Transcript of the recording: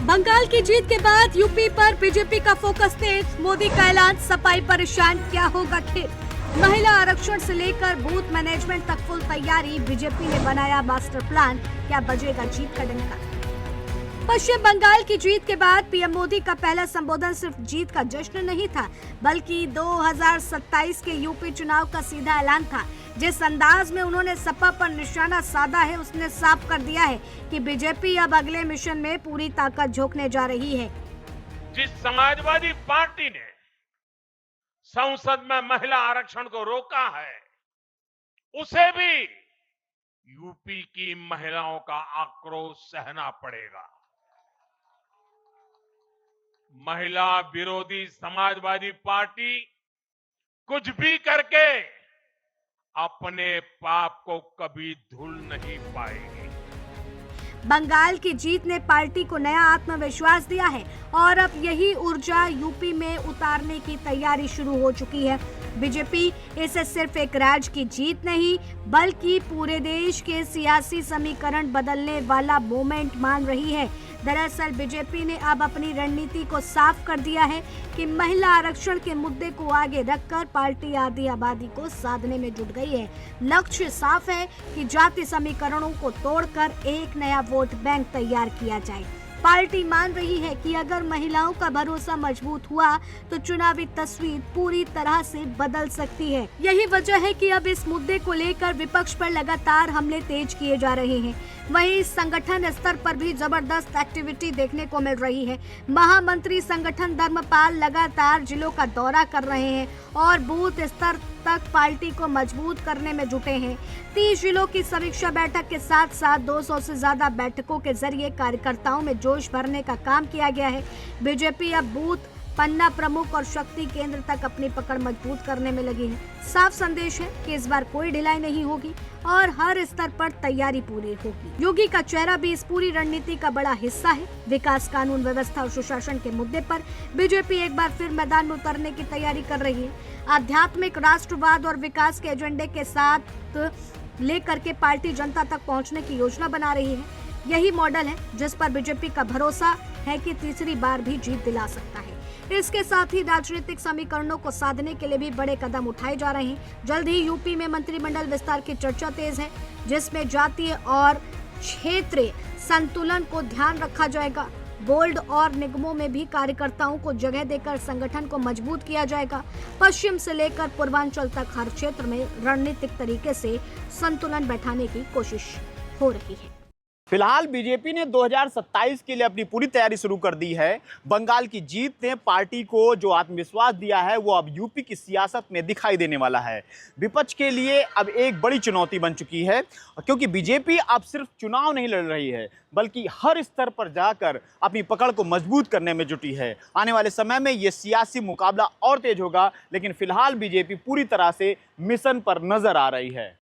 बंगाल की जीत के बाद यूपी पर बीजेपी का फोकस तेज, मोदी का ऐलान, सपाई परेशान, क्या होगा खेल। महिला आरक्षण से लेकर बूथ मैनेजमेंट तक फुल तैयारी, बीजेपी ने बनाया मास्टर प्लान, क्या बजेगा जीत का डंका। पश्चिम बंगाल की जीत के बाद पीएम मोदी का पहला संबोधन सिर्फ जीत का जश्न नहीं था, बल्कि 2027 के यूपी चुनाव का सीधा ऐलान था। जिस अंदाज में उन्होंने सपा पर निशाना साधा है, उसने साफ कर दिया है कि बीजेपी अब अगले मिशन में पूरी ताकत झोंकने जा रही है। जिस समाजवादी पार्टी ने संसद में महिला आरक्षण को रोका है, उसे भी यूपी की महिलाओं का आक्रोश सहना पड़ेगा। महिला विरोधी समाजवादी पार्टी कुछ भी करके अपने पाप को कभी धुल नहीं पाएगी। बंगाल की जीत ने पार्टी को नया आत्मविश्वास दिया है और अब यही ऊर्जा यूपी में उतारने की तैयारी शुरू हो चुकी है। बीजेपी इसे सिर्फ एक राज्य की जीत नहीं, बल्कि पूरे देश के सियासी समीकरण बदलने वाला मोमेंट मान रही है। दरअसल बीजेपी ने अब अपनी रणनीति को साफ कर दिया है कि महिला आरक्षण के मुद्दे को आगे रखकर पार्टी आधी आबादी को साधने में जुट गई है। लक्ष्य साफ है कि जाति समीकरणों को तोड़कर एक नया वोट बैंक तैयार किया जाए। पार्टी मान रही है कि अगर महिलाओं का भरोसा मजबूत हुआ तो चुनावी तस्वीर पूरी तरह से बदल सकती है। यही वजह है कि अब इस मुद्दे को लेकर विपक्ष पर लगातार हमले तेज किए जा रहे हैं। वहीं संगठन स्तर पर भी जबरदस्त एक्टिविटी देखने को मिल रही है। महामंत्री संगठन धर्मपाल लगातार जिलों का दौरा कर रहे हैं और बूथ स्तर तक पार्टी को मजबूत करने में जुटे हैं। 30 जिलों की समीक्षा बैठक के साथ साथ 200 से ज्यादा बैठकों के जरिए कार्यकर्ताओं में जोश भरने का काम किया गया है। बीजेपी अब बूथ, पन्ना प्रमुख और शक्ति केंद्र तक अपनी पकड़ मजबूत करने में लगी है। साफ संदेश है कि इस बार कोई ढिलाई नहीं होगी और हर स्तर पर तैयारी पूरी होगी। योगी का चेहरा भी इस पूरी रणनीति का बड़ा हिस्सा है। विकास, कानून व्यवस्था और सुशासन के मुद्दे पर बीजेपी एक बार फिर मैदान में उतरने की तैयारी कर रही है। आध्यात्मिक, राष्ट्रवाद और विकास के एजेंडे के साथ लेकर के पार्टी जनता तक पहुंचने की योजना बना रही है। यही मॉडल है जिस पर बीजेपी का भरोसा है कि तीसरी बार भी जीत दिला सकता है। इसके साथ ही राजनीतिक समीकरणों को साधने के लिए भी बड़े कदम उठाए जा रहे हैं। जल्द ही यूपी में मंत्रिमंडल विस्तार की चर्चा तेज है, जिसमें जातीय और क्षेत्रीय संतुलन को ध्यान रखा जाएगा। बोर्ड और निगमों में भी कार्यकर्ताओं को जगह देकर संगठन को मजबूत किया जाएगा। पश्चिम से लेकर पूर्वांचल तक हर क्षेत्र में रणनीतिक तरीके से संतुलन बैठाने की कोशिश हो रही है। फिलहाल बीजेपी ने 2027 के लिए अपनी पूरी तैयारी शुरू कर दी है। बंगाल की जीत ने पार्टी को जो आत्मविश्वास दिया है वो अब यूपी की सियासत में दिखाई देने वाला है। विपक्ष के लिए अब एक बड़ी चुनौती बन चुकी है, क्योंकि बीजेपी अब सिर्फ चुनाव नहीं लड़ रही है, बल्कि हर स्तर पर जाकर अपनी पकड़ को मजबूत करने में जुटी है। आने वाले समय में ये सियासी मुकाबला और तेज होगा, लेकिन फिलहाल बीजेपी पूरी तरह से मिशन पर नजर आ रही है।